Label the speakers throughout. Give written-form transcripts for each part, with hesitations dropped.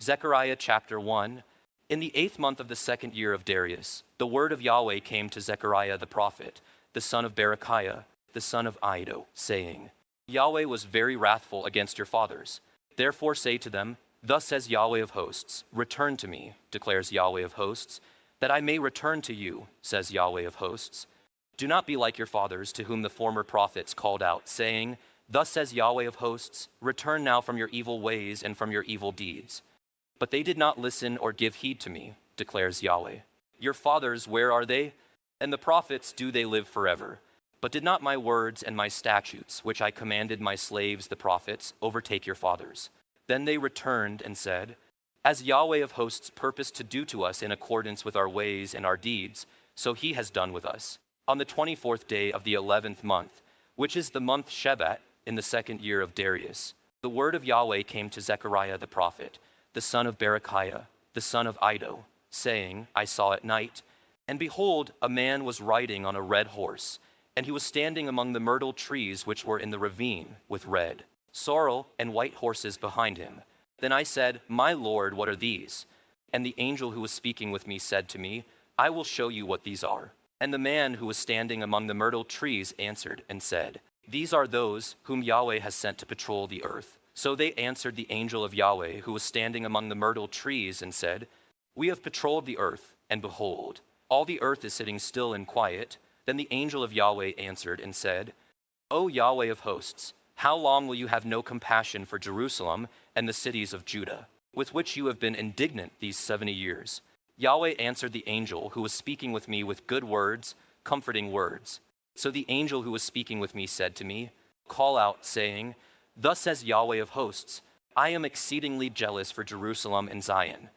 Speaker 1: Zechariah chapter 1. In the 8th month of the 2nd year of Darius, the word of Yahweh came to Zechariah the prophet, the son of Berechiah, the son of Iddo, saying, Yahweh was very wrathful against your fathers. Therefore say to them, Thus says Yahweh of hosts, Return to me, declares Yahweh of hosts, that I may return to you, says Yahweh of hosts. Do not be like your fathers, to whom the former prophets called out, saying, Thus says Yahweh of hosts, Return now from your evil ways and from your evil deeds. But they did not listen or give heed to me, declares Yahweh. Your fathers, where are they? And the prophets, do they live forever? But did not my words and my statutes, which I commanded my slaves the prophets, overtake your fathers? Then they returned and said, As Yahweh of hosts purposed to do to us in accordance with our ways and our deeds, so he has done with us. On the 24th day of the 11th month, which is the month Shebat, in the 2nd year of Darius, the word of Yahweh came to Zechariah the prophet, the son of Berechiah, the son of Iddo, saying, I saw at night, and behold, a man was riding on a red horse, and he was standing among the myrtle trees which were in the ravine with red, sorrel, and white horses behind him. Then I said, My Lord, what are these? And the angel who was speaking with me said to me, I will show you what these are. And the man who was standing among the myrtle trees answered and said, These are those whom Yahweh has sent to patrol the earth. So they answered the angel of Yahweh who was standing among the myrtle trees and said, We have patrolled the earth, and behold, all the earth is sitting still and quiet. Then the angel of Yahweh answered and said, O Yahweh of hosts, how long will you have no compassion for Jerusalem and the cities of Judah, with which you have been indignant these 70 years? Yahweh answered the angel who was speaking with me with good words, comforting words. So the angel who was speaking with me said to me, Call out, saying, Thus says Yahweh of hosts, I am exceedingly jealous for Jerusalem and Zion,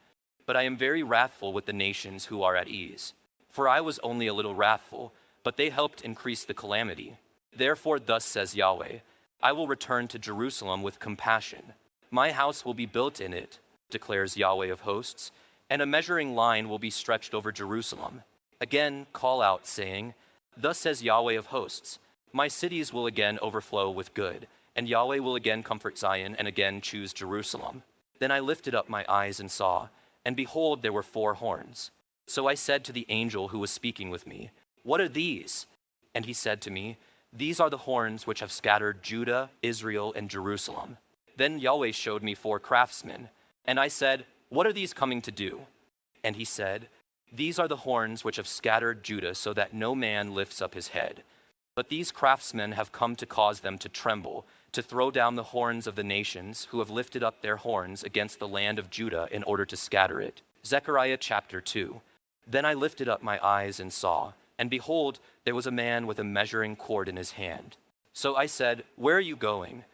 Speaker 1: but I am very wrathful with the nations who are at ease. For I was only a little wrathful, but they helped increase the calamity. Therefore thus says Yahweh, I will return to Jerusalem with compassion. My house will be built in it, declares Yahweh of hosts, and a measuring line will be stretched over Jerusalem. Again call out, saying, Thus says Yahweh of hosts, my cities will again overflow with good, and Yahweh will again comfort Zion and again choose Jerusalem. Then I lifted up my eyes and saw, and behold, there were 4 horns. So I said to the angel who was speaking with me, What are these? And he said to me, These are the horns which have scattered Judah, Israel, and Jerusalem. Then Yahweh showed me 4 craftsmen, and I said, What are these coming to do? And he said, These are the horns which have scattered Judah so that no man lifts up his head. But these craftsmen have come to cause them to tremble, to throw down the horns of the nations who have lifted up their horns against the land of Judah in order to scatter it. Zechariah chapter 2. Then I lifted up my eyes and saw, and behold, there was a man with a measuring cord in his hand. So I said, Where are you going?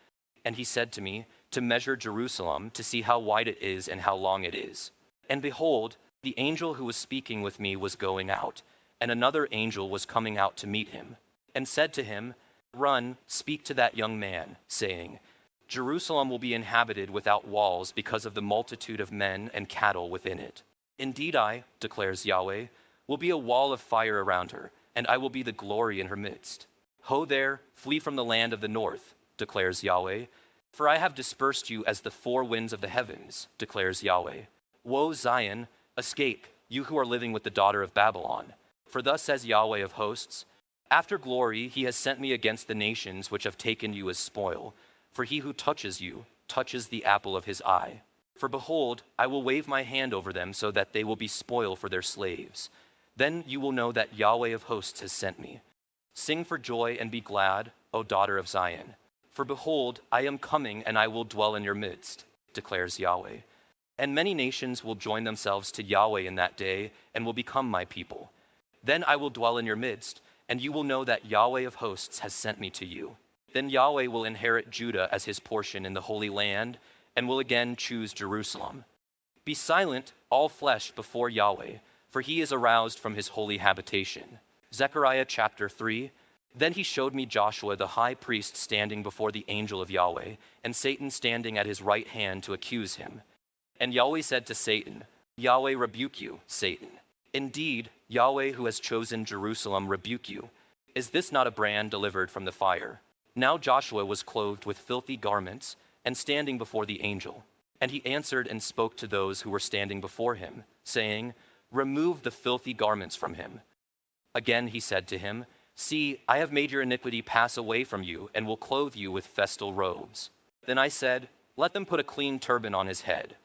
Speaker 1: And he said to me, To measure Jerusalem, to see how wide it is and how long it is. And behold, the angel who was speaking with me was going out, and another angel was coming out to meet him, and said to him, Run, speak to that young man, saying, Jerusalem will be inhabited without walls because of the multitude of men and cattle within it. Indeed I, declares Yahweh, will be a wall of fire around her, and I will be the glory in her midst. Ho there, flee from the land of the north, declares Yahweh, for I have dispersed you as the 4 winds of the heavens, declares Yahweh. Woe Zion, escape, you who are living with the daughter of Babylon. For thus says Yahweh of hosts, After glory he has sent me against the nations which have taken you as spoil, for he who touches you touches the apple of his eye. For behold, I will wave my hand over them so that they will be spoil for their slaves. Then you will know that Yahweh of hosts has sent me. Sing for joy and be glad, O daughter of Zion. For behold, I am coming and I will dwell in your midst, declares Yahweh. And many nations will join themselves to Yahweh in that day and will become my people. Then I will dwell in your midst, and you will know that Yahweh of hosts has sent me to you. Then Yahweh will inherit Judah as his portion in the Holy Land, and will again choose Jerusalem. Be silent, all flesh, before Yahweh, for he is aroused from his holy habitation. Zechariah chapter 3. Then he showed me Joshua the high priest standing before the angel of Yahweh, and Satan standing at his right hand to accuse him. And Yahweh said to Satan, Yahweh rebuke you, Satan. Indeed, Yahweh who has chosen Jerusalem rebuke you. Is this not a brand delivered from the fire? Now Joshua was clothed with filthy garments, and standing before the angel. And he answered and spoke to those who were standing before him, saying, "Remove the filthy garments from him." Again he said to him, "See, I have made your iniquity pass away from you, and will clothe you with festal robes." Then I said, "Let them put a clean turban on his head."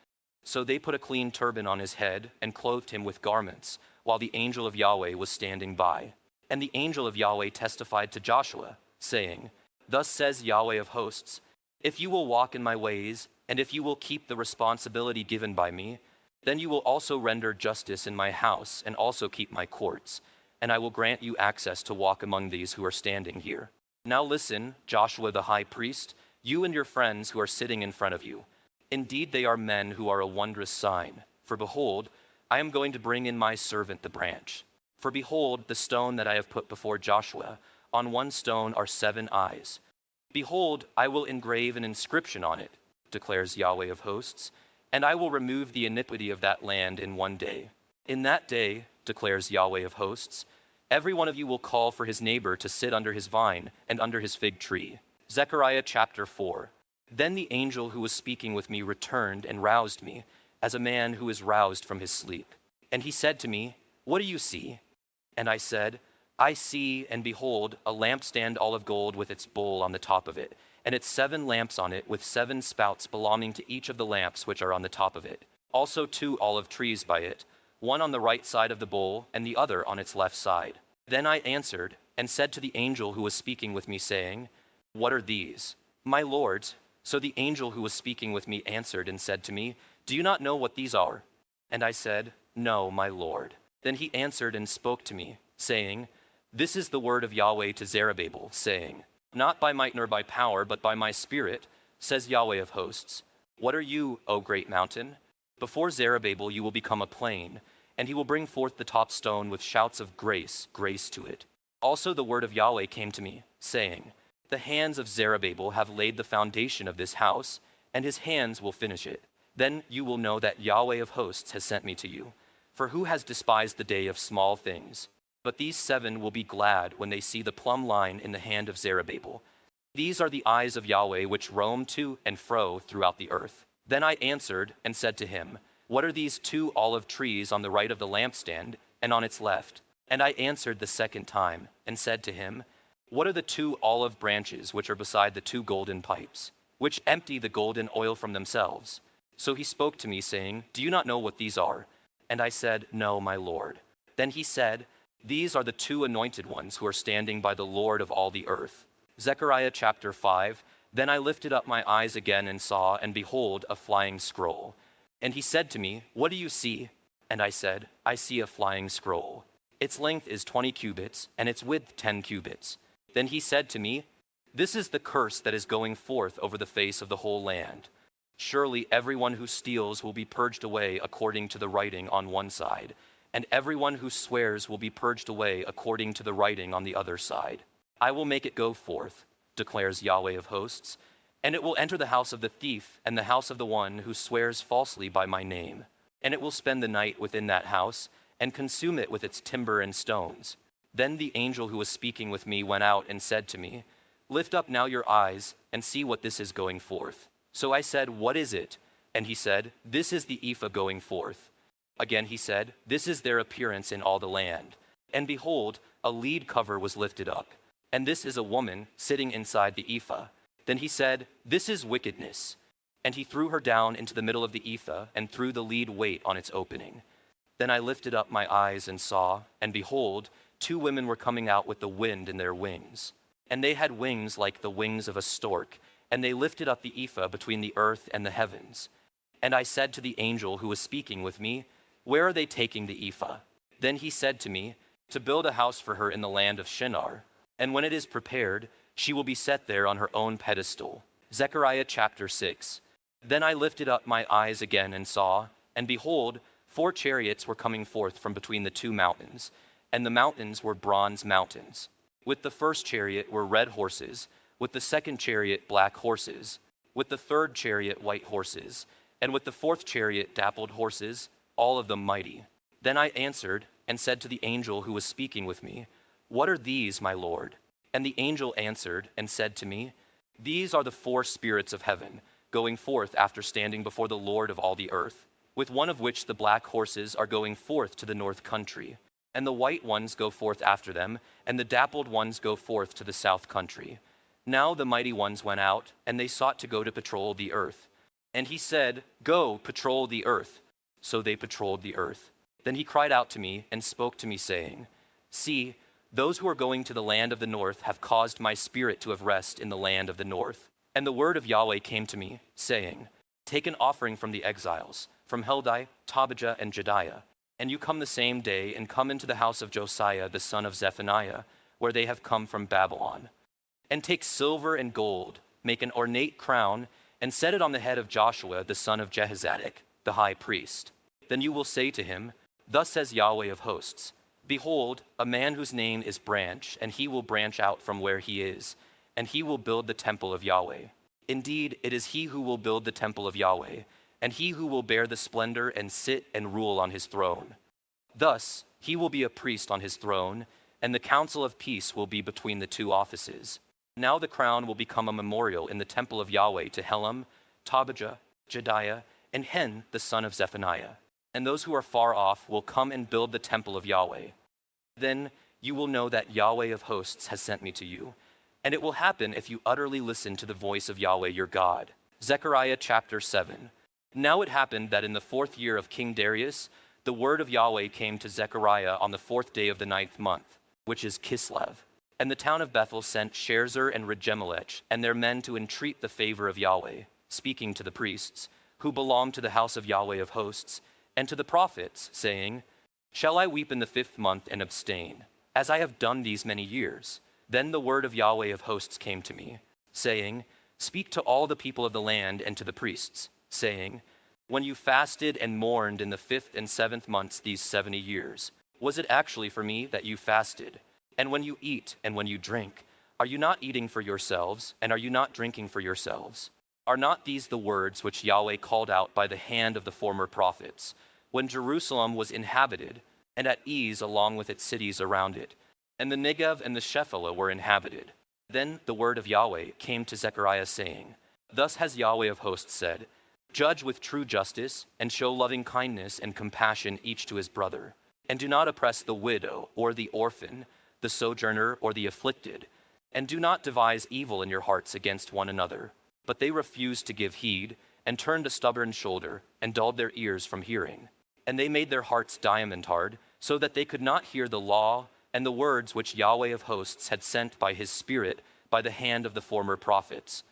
Speaker 1: So they put a clean turban on his head and clothed him with garments, while the angel of Yahweh was standing by. And the angel of Yahweh testified to Joshua, saying, "Thus says Yahweh of hosts, if you will walk in my ways, and if you will keep the responsibility given by me, then you will also render justice in my house and also keep my courts, and I will grant you access to walk among these who are standing here. Now listen, Joshua the high priest, you and your friends who are sitting in front of you. Indeed, they are men who are a wondrous sign. For behold, I am going to bring in my servant the branch. For behold, the stone that I have put before Joshua, on one stone are 7 eyes. Behold, I will engrave an inscription on it, declares Yahweh of hosts, and I will remove the iniquity of that land in one day. In that day, declares Yahweh of hosts, every one of you will call for his neighbor to sit under his vine and under his fig tree. Zechariah chapter 4. Then the angel who was speaking with me returned and roused me, as a man who is roused from his sleep. And he said to me, "What do you see?" And I said, "I see, and behold, a lampstand all of gold with its bowl on the top of it, and its 7 lamps on it, with 7 spouts belonging to each of the lamps which are on the top of it. Also 2 olive trees by it, one on the right side of the bowl, and the other on its left side." Then I answered and said to the angel who was speaking with me, saying, "What are these?" "My lords." So the angel who was speaking with me answered and said to me, "Do you not know what these are?" And I said, "No, my lord." Then he answered and spoke to me, saying, "This is the word of Yahweh to Zerubbabel, saying, Not by might nor by power, but by my spirit, says Yahweh of hosts. What are you, O great mountain? Before Zerubbabel you will become a plain, and he will bring forth the top stone with shouts of grace, grace to it." Also the word of Yahweh came to me, saying, "The hands of Zerubbabel have laid the foundation of this house, and his hands will finish it. Then you will know that Yahweh of hosts has sent me to you. For who has despised the day of small things? But these 7 will be glad when they see the plumb line in the hand of Zerubbabel. These are the eyes of Yahweh which roam to and fro throughout the earth." Then I answered and said to him, "What are these 2 olive trees on the right of the lampstand and on its left?" And I answered the second time and said to him, "What are the 2 olive branches which are beside the 2 golden pipes, which empty the golden oil from themselves?" So he spoke to me, saying, "Do you not know what these are?" And I said, "No, my lord." Then he said, "These are the 2 anointed ones who are standing by the Lord of all the earth." Zechariah chapter 5. Then I lifted up my eyes again and saw, and behold, a flying scroll. And he said to me, "What do you see?" And I said, "I see a flying scroll. Its length is 20 cubits, and its width 10 cubits. Then he said to me, "This is the curse that is going forth over the face of the whole land. Surely everyone who steals will be purged away according to the writing on one side, and everyone who swears will be purged away according to the writing on the other side. I will make it go forth, declares Yahweh of hosts, and it will enter the house of the thief and the house of the one who swears falsely by my name. And it will spend the night within that house and consume it with its timber and stones." Then the angel who was speaking with me went out and said to me, "Lift up now your eyes and see what this is going forth." So I said, "What is it?" And he said, "This is the ephah going forth." Again he said, "This is their appearance in all the land." And behold, a lead cover was lifted up, and this is a woman sitting inside the ephah. Then he said, "This is wickedness." And he threw her down into the middle of the ephah and threw the lead weight on its opening. Then I lifted up my eyes and saw, and behold, 2 women were coming out with the wind in their wings. And they had wings like the wings of a stork, and they lifted up the ephah between the earth and the heavens. And I said to the angel who was speaking with me, "Where are they taking the ephah?" Then he said to me, "To build a house for her in the land of Shinar. And when it is prepared, she will be set there on her own pedestal." Zechariah chapter 6. Then I lifted up my eyes again and saw, and behold, 4 chariots were coming forth from between the 2 mountains, and the mountains were bronze mountains. With the first chariot were red horses, with the second chariot black horses, with the third chariot white horses, and with the fourth chariot dappled horses, all of them mighty. Then I answered and said to the angel who was speaking with me, "What are these, my lord?" And the angel answered and said to me, "These are the 4 spirits of heaven, going forth after standing before the Lord of all the earth, with one of which the black horses are going forth to the north country, and the white ones go forth after them, and the dappled ones go forth to the south country. Now the mighty ones went out, and they sought to go to patrol the earth. And he said, Go, patrol the earth. So they patrolled the earth. Then he cried out to me and spoke to me, saying, See, those who are going to the land of the north have caused my spirit to have rest in the land of the north. And the word of Yahweh came to me, saying, Take an offering from the exiles, from Heldai, Tobijah, and Jediah, and you come the same day, and come into the house of Josiah the son of Zephaniah, where they have come from Babylon. And take silver and gold, make an ornate crown, and set it on the head of Joshua the son of Jehozadak, the high priest. Then you will say to him, Thus says Yahweh of hosts, Behold, a man whose name is Branch, and he will branch out from where he is, and he will build the temple of Yahweh. Indeed, it is he who will build the temple of Yahweh, and he who will bear the splendor and sit and rule on his throne. Thus, he will be a priest on his throne, and the council of peace will be between the two offices. Now the crown will become a memorial in the temple of Yahweh to Helam, Tobijah, Jediah, and Hen the son of Zephaniah. And those who are far off will come and build the temple of Yahweh. Then you will know that Yahweh of hosts has sent me to you. And it will happen if you utterly listen to the voice of Yahweh your God. Zechariah chapter 7. Now it happened that in the 4th year of King Darius, the word of Yahweh came to Zechariah on the 4th day of the 9th month, which is Kislev. And the town of Bethel sent Sherzer and Regemelech and their men to entreat the favor of Yahweh, speaking to the priests, who belonged to the house of Yahweh of hosts, and to the prophets, saying, Shall I weep in the 5th month and abstain, as I have done these many years? Then the word of Yahweh of hosts came to me, saying, Speak to all the people of the land and to the priests, saying, When you fasted and mourned in the 5th and 7th months these 70 years, was it actually for me that you fasted? And when you eat and when you drink, are you not eating for yourselves, and are you not drinking for yourselves? Are not these the words which Yahweh called out by the hand of the former prophets, when Jerusalem was inhabited, and at ease along with its cities around it, and the Negev and the Shephelah were inhabited? Then the word of Yahweh came to Zechariah, saying, Thus has Yahweh of hosts said, Judge with true justice, and show loving kindness and compassion each to his brother, and do not oppress the widow or the orphan, the sojourner or the afflicted, and do not devise evil in your hearts against one another. But they refused to give heed, and turned a stubborn shoulder, and dulled their ears from hearing. And they made their hearts diamond hard, so that they could not hear the law and the words which Yahweh of hosts had sent by his Spirit by the hand of the former prophets.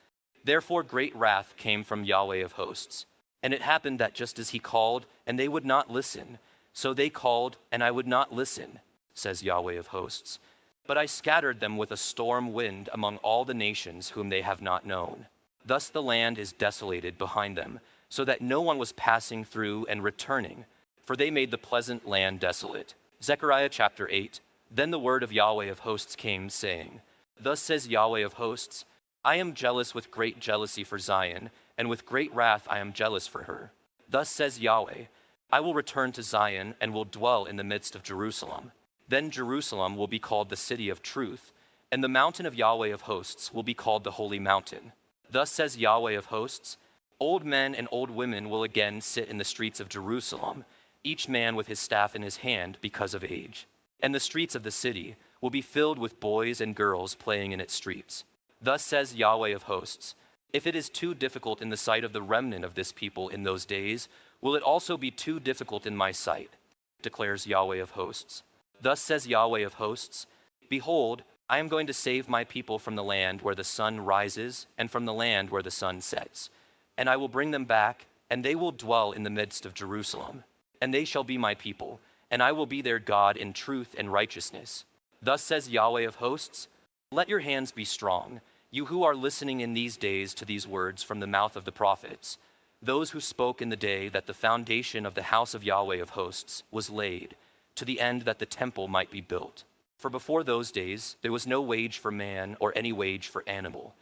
Speaker 1: Therefore great wrath came from Yahweh of hosts. And it happened that just as he called, and they would not listen, so they called, and I would not listen, says Yahweh of hosts. But I scattered them with a storm wind among all the nations whom they have not known. Thus the land is desolated behind them, so that no one was passing through and returning, for they made the pleasant land desolate. Zechariah chapter 8. Then the word of Yahweh of hosts came, saying, Thus says Yahweh of hosts, I am jealous with great jealousy for Zion, and with great wrath I am jealous for her. Thus says Yahweh, I will return to Zion, and will dwell in the midst of Jerusalem. Then Jerusalem will be called the city of truth, and the mountain of Yahweh of hosts will be called the holy mountain. Thus says Yahweh of hosts, Old men and old women will again sit in the streets of Jerusalem, each man with his staff in his hand because of age. And the streets of the city will be filled with boys and girls playing in its streets. Thus says Yahweh of hosts, If it is too difficult in the sight of the remnant of this people in those days, will it also be too difficult in my sight, declares Yahweh of hosts. Thus says Yahweh of hosts, Behold, I am going to save my people from the land where the sun rises, and from the land where the sun sets. And I will bring them back, and they will dwell in the midst of Jerusalem. And they shall be my people, and I will be their God in truth and righteousness. Thus says Yahweh of hosts, Let your hands be strong, you who are listening in these days to these words from the mouth of the prophets, those who spoke in the day that the foundation of the house of Yahweh of hosts was laid, to the end that the temple might be built. For before those days there was no wage for man or any wage for animal.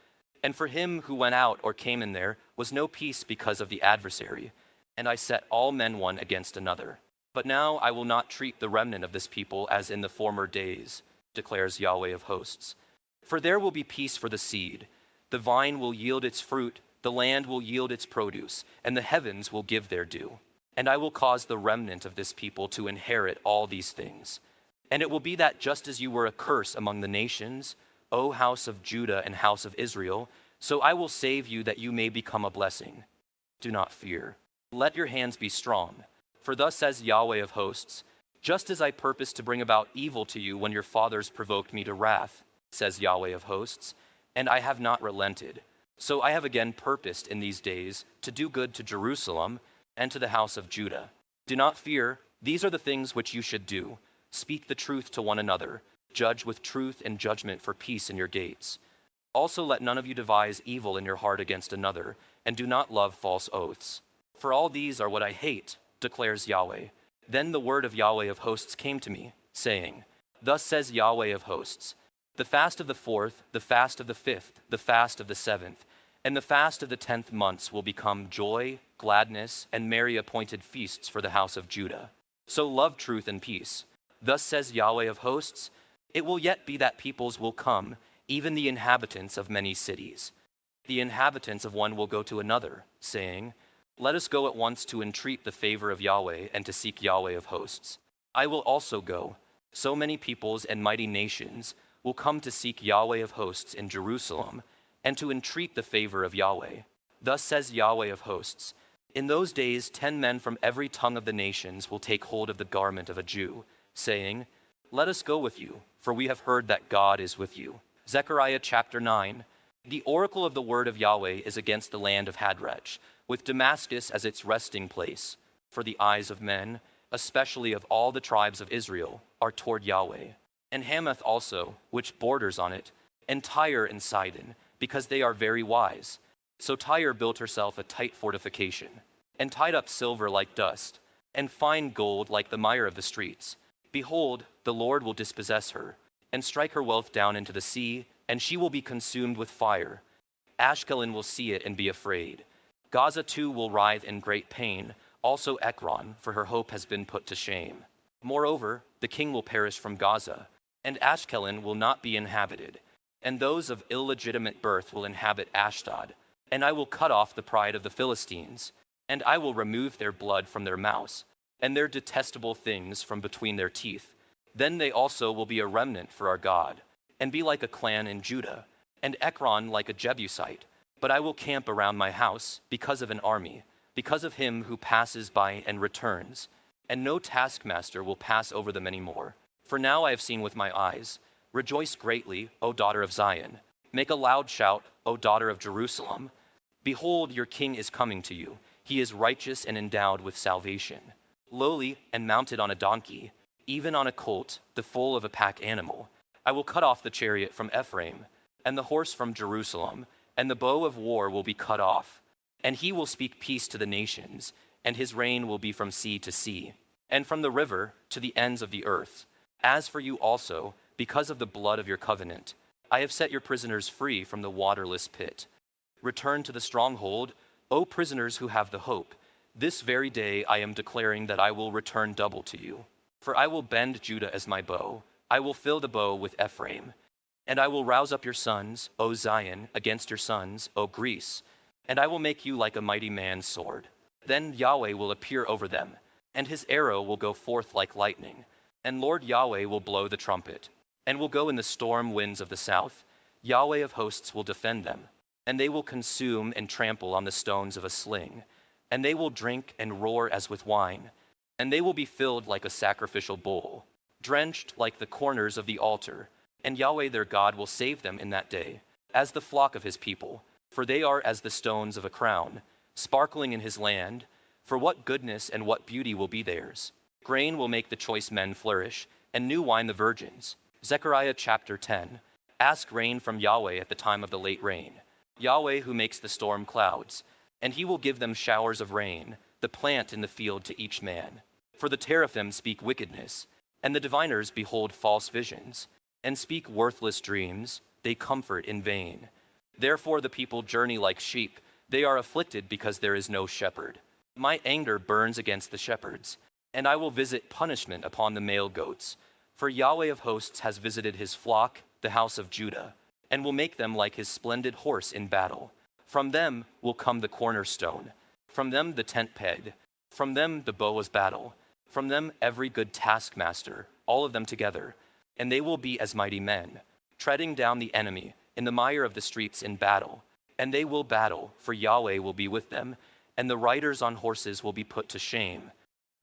Speaker 1: And for him who went out or came in there was no peace because of the adversary. And I set all men one against another. But now I will not treat the remnant of this people as in the former days, declares Yahweh of hosts. For there will be peace for the seed. The vine will yield its fruit, The land will yield its produce, and the heavens will give their due. And I will cause the remnant of this people to inherit all these things. And it will be that just as you were a curse among the nations, O house of Judah and house of Israel, so I will save you that you may become a blessing. Do not fear. Let your hands be strong. For thus says Yahweh of hosts, just as I purposed to bring about evil to you when your fathers provoked me to wrath, says Yahweh of hosts, and I have not relented. So I have again purposed in these days to do good to Jerusalem and to the house of Judah. Do not fear, these are the things which you should do. Speak the truth to one another. Judge with truth and judgment for peace in your gates. Also let none of you devise evil in your heart against another, and do not love false oaths. For all these are what I hate, declares Yahweh. Then the word of Yahweh of hosts came to me, saying, Thus says Yahweh of hosts, the fast of the 4th, the fast of the 5th, the fast of the 7th, and the fast of the 10th months will become joy, gladness, and merry appointed feasts for the house of Judah. So love truth and peace. Thus says Yahweh of hosts, it will yet be that peoples will come, even the inhabitants of many cities. The inhabitants of one will go to another, saying, Let us go at once to entreat the favor of Yahweh and to seek Yahweh of hosts. I will also go. So many peoples and mighty nations will come to seek Yahweh of hosts in Jerusalem and to entreat the favor of Yahweh. Thus says Yahweh of hosts, in those days 10 men from every tongue of the nations will take hold of the garment of a Jew, saying, Let us go with you, for we have heard that God is with you. Zechariah chapter 9. The oracle of the word of Yahweh is against the land of Hadrach, with Damascus as its resting place, for the eyes of men, especially of all the tribes of Israel, are toward Yahweh. And Hamath also, which borders on it, and Tyre and Sidon, because they are very wise. So Tyre built herself a tight fortification, and tied up silver like dust, and fine gold like the mire of the streets. Behold, the Lord will dispossess her, and strike her wealth down into the sea, and she will be consumed with fire. Ashkelon will see it and be afraid. Gaza too will writhe in great pain, also Ekron, for her hope has been put to shame. Moreover, the king will perish from Gaza, and Ashkelon will not be inhabited, and those of illegitimate birth will inhabit Ashdod. And I will cut off the pride of the Philistines, and I will remove their blood from their mouths, and their detestable things from between their teeth. Then they also will be a remnant for our God, and be like a clan in Judah, and Ekron like a Jebusite. But I will camp around my house because of an army, because of him who passes by and returns, and no taskmaster will pass over them anymore. For now I have seen with my eyes. Rejoice greatly, O daughter of Zion. Make a loud shout, O daughter of Jerusalem. Behold, your king is coming to you. He is righteous and endowed with salvation, lowly and mounted on a donkey, even on a colt, the foal of a pack animal. I will cut off the chariot from Ephraim, and the horse from Jerusalem, and the bow of war will be cut off. And he will speak peace to the nations, and his reign will be from sea to sea, and from the river to the ends of the earth. As for you also, because of the blood of your covenant, I have set your prisoners free from the waterless pit. Return to the stronghold, O prisoners who have the hope. This very day I am declaring that I will return double to you. For I will bend Judah as my bow. I will fill the bow with Ephraim. And I will rouse up your sons, O Zion, against your sons, O Greece. And I will make you like a mighty man's sword. Then Yahweh will appear over them, and his arrow will go forth like lightning. And Lord Yahweh will blow the trumpet, and will go in the storm winds of the south. Yahweh of hosts will defend them, and they will consume and trample on the stones of a sling. And they will drink and roar as with wine, and they will be filled like a sacrificial bowl, drenched like the corners of the altar. And Yahweh their God will save them in that day, as the flock of his people, for they are as the stones of a crown, sparkling in his land. For what goodness and what beauty will be theirs. Grain will make the choice men flourish, and new wine the virgins. Zechariah chapter 10. Ask rain from Yahweh at the time of the late rain. Yahweh who makes the storm clouds, and he will give them showers of rain, the plant in the field to each man. For the teraphim speak wickedness, and the diviners behold false visions, and speak worthless dreams, they comfort in vain. Therefore the people journey like sheep, they are afflicted because there is no shepherd. My anger burns against the shepherds, and I will visit punishment upon the male goats. For Yahweh of hosts has visited his flock, the house of Judah, and will make them like his splendid horse in battle. From them will come the cornerstone, from them the tent peg, from them the bow of battle, from them every good taskmaster, all of them together. And they will be as mighty men, treading down the enemy in the mire of the streets in battle. And they will battle, for Yahweh will be with them, and the riders on horses will be put to shame.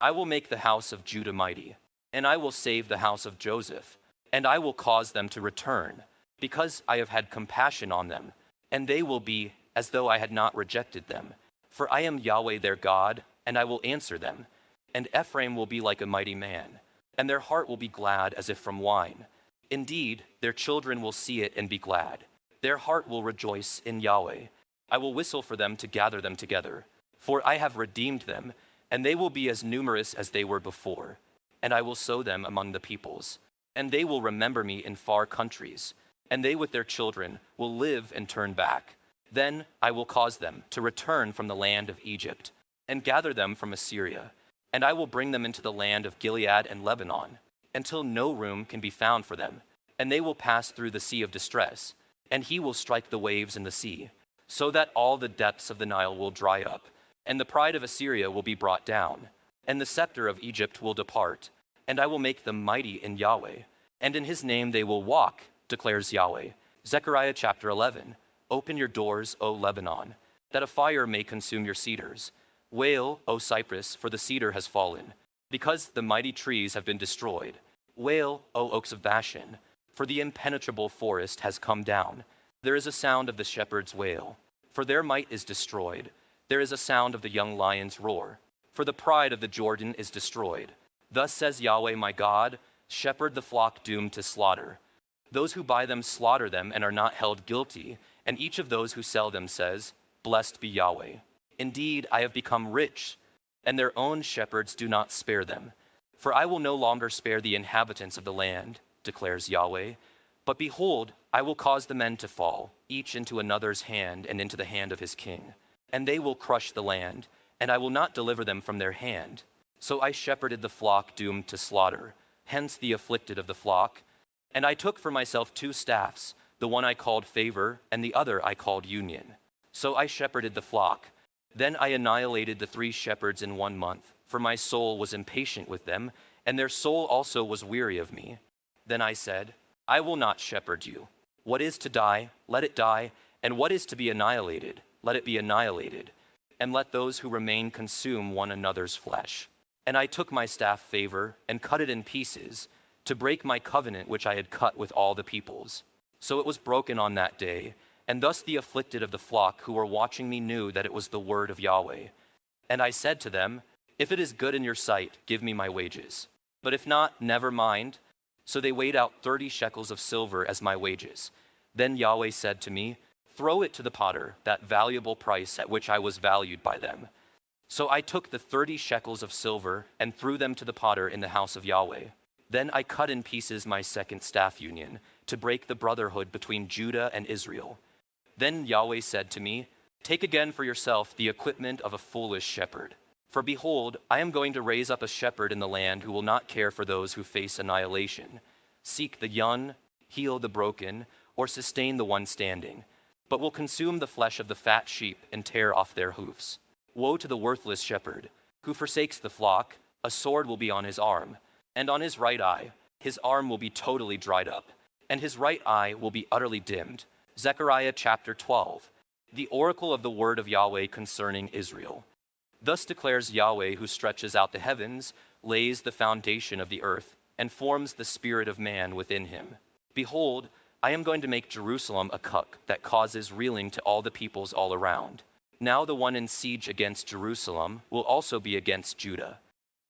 Speaker 1: I will make the house of Judah mighty, and I will save the house of Joseph, and I will cause them to return, because I have had compassion on them, and they will be as though I had not rejected them. For I am Yahweh their God, and I will answer them. And Ephraim will be like a mighty man, and their heart will be glad as if from wine. Indeed, their children will see it and be glad. Their heart will rejoice in Yahweh. I will whistle for them to gather them together, for I have redeemed them, and they will be as numerous as they were before. And I will sow them among the peoples, and they will remember me in far countries, and they with their children will live and turn back. Then I will cause them to return from the land of Egypt, and gather them from Assyria, and I will bring them into the land of Gilead and Lebanon, until no room can be found for them, and they will pass through the sea of distress, and he will strike the waves in the sea, so that all the depths of the Nile will dry up, and the pride of Assyria will be brought down, and the scepter of Egypt will depart, and I will make them mighty in Yahweh, and in his name they will walk, declares Yahweh. Zechariah chapter 11. Open your doors, O Lebanon, that a fire may consume your cedars. Wail, O cypress, for the cedar has fallen, because the mighty trees have been destroyed. Wail, O oaks of Bashan, for the impenetrable forest has come down. There is a sound of the shepherd's wail, for their might is destroyed. There is a sound of the young lion's roar, for the pride of the Jordan is destroyed. Thus says Yahweh my God, shepherd the flock doomed to slaughter. Those who buy them slaughter them and are not held guilty, and each of those who sell them says, Blessed be Yahweh. Indeed, I have become rich, and their own shepherds do not spare them. For I will no longer spare the inhabitants of the land, declares Yahweh. But behold, I will cause the men to fall, each into another's hand and into the hand of his king. And they will crush the land, and I will not deliver them from their hand. So I shepherded the flock doomed to slaughter, hence the afflicted of the flock. And I took for myself 2 staffs, the one I called favor, and the other I called union. So I shepherded the flock. Then I annihilated the 3 shepherds in 1 month, for my soul was impatient with them, and their soul also was weary of me. Then I said, I will not shepherd you. What is to die, let it die, and what is to be annihilated, let it be annihilated, and let those who remain consume one another's flesh. And I took my staff favor and cut it in pieces, to break my covenant which I had cut with all the peoples. So it was broken on that day, and thus the afflicted of the flock who were watching me knew that it was the word of Yahweh. And I said to them, If it is good in your sight, give me my wages. But if not, never mind. So they weighed out 30 shekels of silver as my wages. Then Yahweh said to me, Throw it to the potter, that valuable price at which I was valued by them. So I took the 30 shekels of silver and threw them to the potter in the house of Yahweh. Then I cut in pieces my second staff union, to break the brotherhood between Judah and Israel. Then Yahweh said to me, Take again for yourself the equipment of a foolish shepherd. For behold, I am going to raise up a shepherd in the land who will not care for those who face annihilation, seek the young, heal the broken, or sustain the one standing, but will consume the flesh of the fat sheep and tear off their hoofs. Woe to the worthless shepherd, who forsakes the flock, a sword will be on his arm, and on his right eye, his arm will be totally dried up, and his right eye will be utterly dimmed. Zechariah chapter 12, the oracle of the word of Yahweh concerning Israel. Thus declares Yahweh, who stretches out the heavens, lays the foundation of the earth, and forms the spirit of man within him. Behold, I am going to make Jerusalem a cup that causes reeling to all the peoples all around. Now the one in siege against Jerusalem will also be against Judah.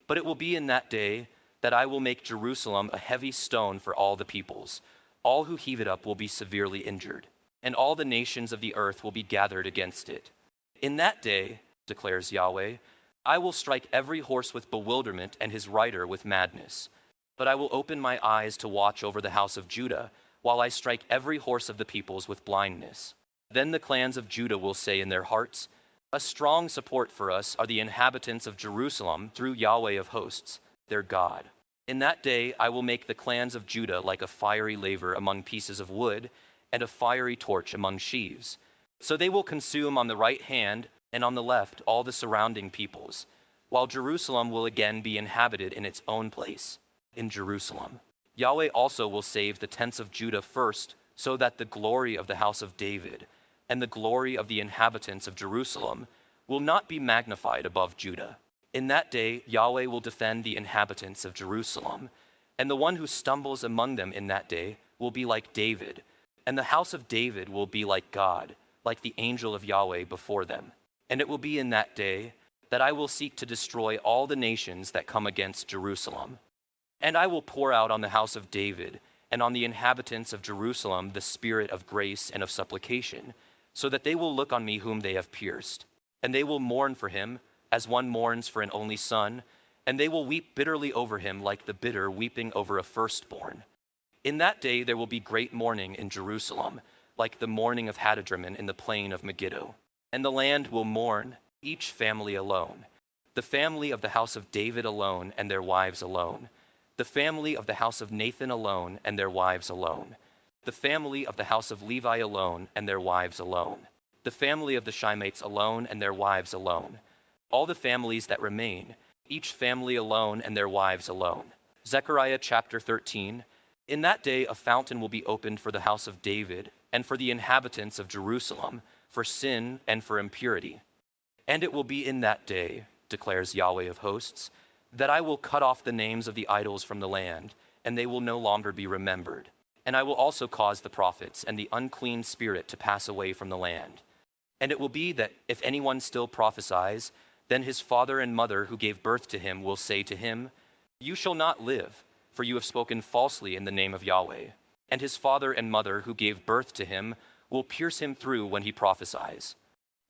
Speaker 1: But it will be in that day that I will make Jerusalem a heavy stone for all the peoples. All who heave it up will be severely injured, and all the nations of the earth will be gathered against it. In that day, declares Yahweh, I will strike every horse with bewilderment and his rider with madness. But I will open my eyes to watch over the house of Judah, while I strike every horse of the peoples with blindness. Then the clans of Judah will say in their hearts, A strong support for us are the inhabitants of Jerusalem through Yahweh of hosts, their God. In that day I will make the clans of Judah like a fiery laver among pieces of wood, and a fiery torch among sheaves. So they will consume on the right hand and on the left all the surrounding peoples, while Jerusalem will again be inhabited in its own place, in Jerusalem. Yahweh also will save the tents of Judah first, so that the glory of the house of David and the glory of the inhabitants of Jerusalem will not be magnified above Judah. In that day, Yahweh will defend the inhabitants of Jerusalem, and the one who stumbles among them in that day will be like David, and the house of David will be like God, like the angel of Yahweh before them. And it will be in that day that I will seek to destroy all the nations that come against Jerusalem. And I will pour out on the house of David and on the inhabitants of Jerusalem the spirit of grace and of supplication, so that they will look on me whom they have pierced. And they will mourn for him as one mourns for an only son, and they will weep bitterly over him like the bitter weeping over a firstborn. In that day there will be great mourning in Jerusalem, like the mourning of Hadadrimmon in the plain of Megiddo. And the land will mourn, each family alone, the family of the house of David alone and their wives alone, the family of the house of Nathan alone and their wives alone, the family of the house of Levi alone and their wives alone, the family of the Shimeites alone and their wives alone, all the families that remain, each family alone and their wives alone. Zechariah chapter 13. In that day a fountain will be opened for the house of David and for the inhabitants of Jerusalem, for sin and for impurity. And it will be in that day, declares Yahweh of hosts, that I will cut off the names of the idols from the land, and they will no longer be remembered. And I will also cause the prophets and the unclean spirit to pass away from the land. And it will be that if anyone still prophesies, then his father and mother who gave birth to him will say to him, "You shall not live, for you have spoken falsely in the name of Yahweh." And his father and mother who gave birth to him will pierce him through when he prophesies.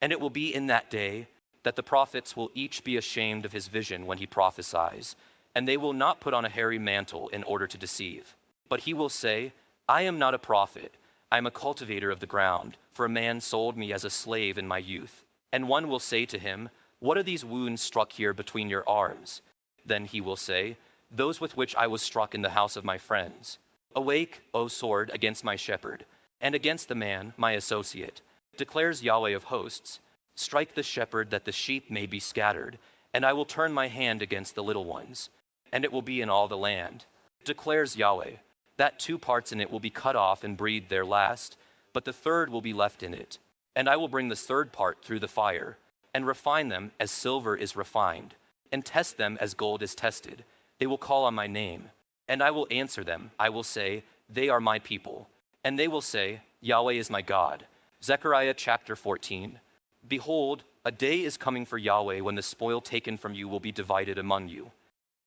Speaker 1: And it will be in that day that the prophets will each be ashamed of his vision when he prophesies, and they will not put on a hairy mantle in order to deceive. But he will say, "I am not a prophet, I am a cultivator of the ground, for a man sold me as a slave in my youth." And one will say to him, "What are these wounds struck here between your arms?" Then he will say, "Those with which I was struck in the house of my friends. Awake, O sword, against my shepherd, and against the man, my associate, declares Yahweh of hosts. Strike the shepherd that the sheep may be scattered, and I will turn my hand against the little ones. And it will be in all the land, declares Yahweh, that 2 parts in it will be cut off and breathe their last, but the third will be left in it. And I will bring the third part through the fire, and refine them as silver is refined, and test them as gold is tested. They will call on my name, and I will answer them. I will say, "They are my people." And they will say, "Yahweh is my God." Zechariah chapter 14. Behold, a day is coming for Yahweh when the spoil taken from you will be divided among you.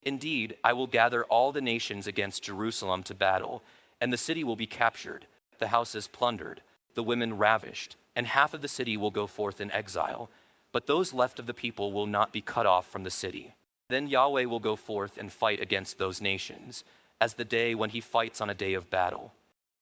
Speaker 1: Indeed, I will gather all the nations against Jerusalem to battle, and the city will be captured, the houses plundered, the women ravished, and half of the city will go forth in exile. But those left of the people will not be cut off from the city. Then Yahweh will go forth and fight against those nations, as the day when he fights on a day of battle.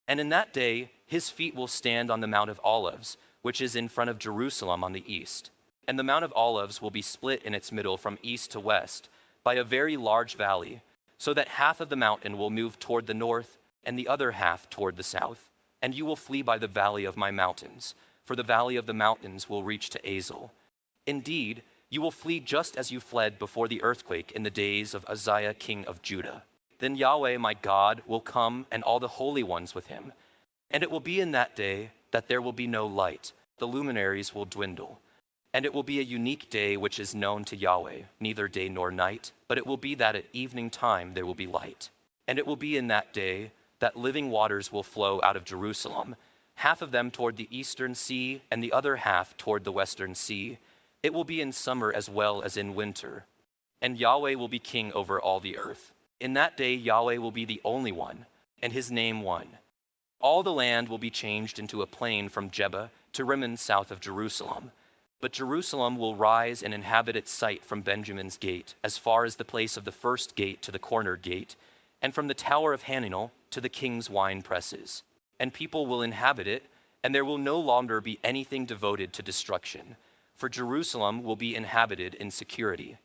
Speaker 1: And in that day, his feet will stand on the Mount of Olives, which is in front of Jerusalem on the east. And the Mount of Olives will be split in its middle from east to west by a very large valley, so that half of the mountain will move toward the north and the other half toward the south. And you will flee by the valley of my mountains, for the valley of the mountains will reach to Azel. Indeed, you will flee just as you fled before the earthquake in the days of Uzziah king of Judah. Then Yahweh my God will come, and all the holy ones with him. And it will be in that day that there will be no light, the luminaries will dwindle. And it will be a unique day which is known to Yahweh, neither day nor night, but it will be that at evening time there will be light. And it will be in that day that living waters will flow out of Jerusalem, half of them toward the eastern sea, and the other half toward the western sea. It will be in summer as well as in winter. And Yahweh will be king over all the earth. In that day Yahweh will be the only one, and his name one. All the land will be changed into a plain from Jebah to Rimmon south of Jerusalem. But Jerusalem will rise and inhabit its site from Benjamin's gate, as far as the place of the first gate to the corner gate, and from the tower of Hananel to the king's wine presses. And people will inhabit it, and there will no longer be anything devoted to destruction, for Jerusalem will be inhabited in security.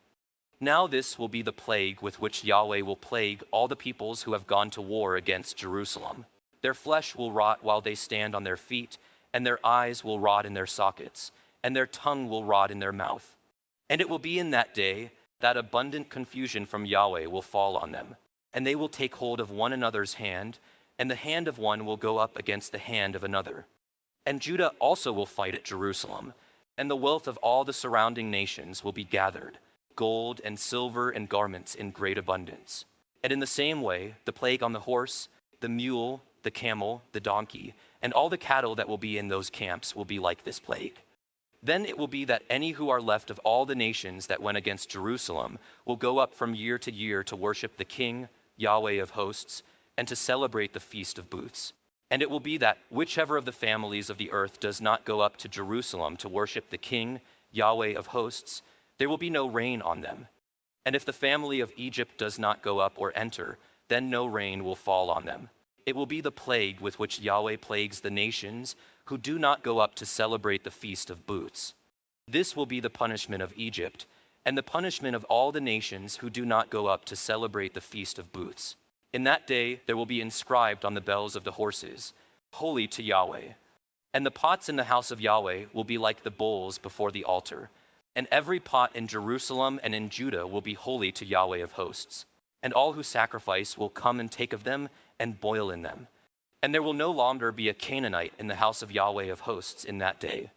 Speaker 1: Now this will be the plague with which Yahweh will plague all the peoples who have gone to war against Jerusalem. Their flesh will rot while they stand on their feet, and their eyes will rot in their sockets, and their tongue will rot in their mouth. And it will be in that day that abundant confusion from Yahweh will fall on them, and they will take hold of one another's hand, and the hand of one will go up against the hand of another. And Judah also will fight at Jerusalem, and the wealth of all the surrounding nations will be gathered, gold and silver and garments in great abundance. And in the same way, the plague on the horse, the mule, the camel, the donkey, and all the cattle that will be in those camps will be like this plague. Then it will be that any who are left of all the nations that went against Jerusalem will go up from year to year to worship the King, Yahweh of hosts, and to celebrate the Feast of Booths. And it will be that whichever of the families of the earth does not go up to Jerusalem to worship the King, Yahweh of hosts, there will be no rain on them. And if the family of Egypt does not go up or enter, then no rain will fall on them. It will be the plague with which Yahweh plagues the nations who do not go up to celebrate the Feast of Booths. This will be the punishment of Egypt, and the punishment of all the nations who do not go up to celebrate the Feast of Booths. In that day there will be inscribed on the bells of the horses, Holy to Yahweh. And the pots in the house of Yahweh will be like the bowls before the altar. And every pot in Jerusalem and in Judah will be holy to Yahweh of hosts. And all who sacrifice will come and take of them and boil in them. And there will no longer be a Canaanite in the house of Yahweh of hosts in that day.